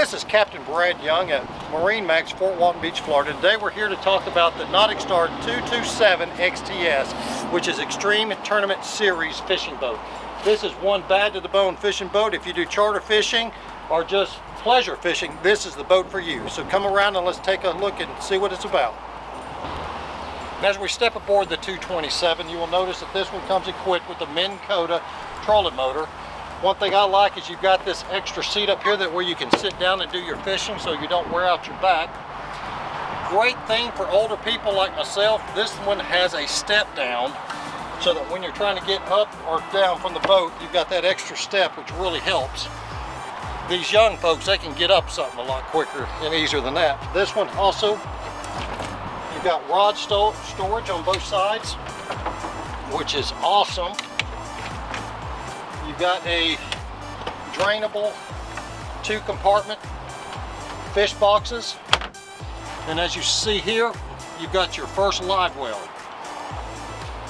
This is Captain Brad Young at MarineMax, Fort Walton Beach, Florida. Today we're here to talk about the NauticStar 227 XTS, which is Extreme Tournament Series fishing boat. This is one bad to the bone fishing boat. If you do charter fishing or just pleasure fishing, this is the boat for you. So come around and let's take a look and see what it's about. As we step aboard the 227, you will notice that this one comes equipped with the Minn Kota trolling motor. One thing I like is you've got this extra seat up here where you can sit down and do your fishing so you don't wear out your back. Great thing for older people like myself, this one has a step down so that when you're trying to get up or down from the boat, you've got that extra step, which really helps. These young folks, they can get up something a lot quicker and easier than that. This one also, you've got rod storage on both sides, which is awesome. You've got a drainable 2-compartment fish boxes, and as you see here, you've got your first live well.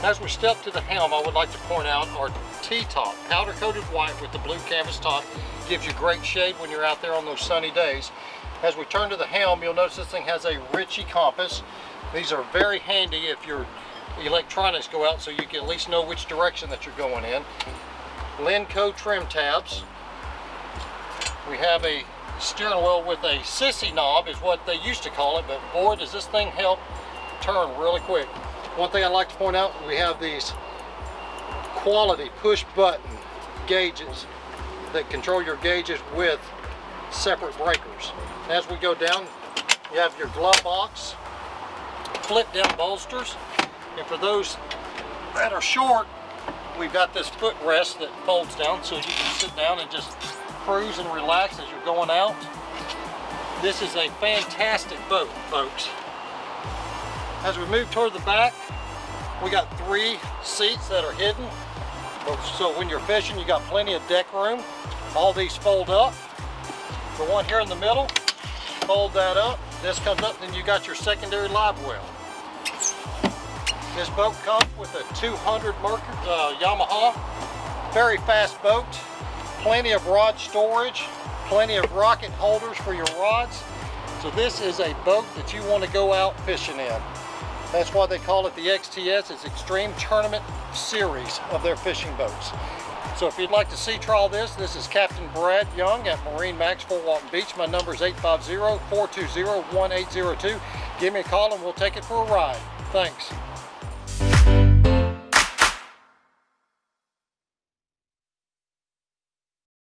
As we step to the helm, I would like to point out our T-top, powder coated white with the blue canvas top, gives you great shade when you're out there on those sunny days. As we turn to the helm, you'll notice this thing has a Ritchie compass. These are very handy if your electronics go out, so you can at least know which direction that you're going in. Lenco trim tabs. We have a steering wheel with a sissy knob is what they used to call it, but boy does this thing help turn really quick. One thing I'd like to point out, we have these quality push button gauges that control your gauges with separate breakers. As we go down, you have your glove box, flip down bolsters, and for those that are short, we've got this footrest that folds down so you can sit down and just cruise and relax as you're going out. This is a fantastic boat, folks. As we move toward the back, we got 3 seats that are hidden. So when you're fishing, you got plenty of deck room. All these fold up. The one here in the middle, fold that up. This comes up, then you got your secondary live well. This boat comes with a 200 Yamaha, very fast boat, plenty of rod storage, plenty of rocket holders for your rods. So this is a boat that you want to go out fishing in. That's why they call it the XTS. It's Extreme Tournament Series of their fishing boats. So if you'd like to see trial this is Captain Brad Young at MarineMax, Fort Walton Beach. My number is 850-420-1802. Give me a call and we'll take it for a ride. Thanks.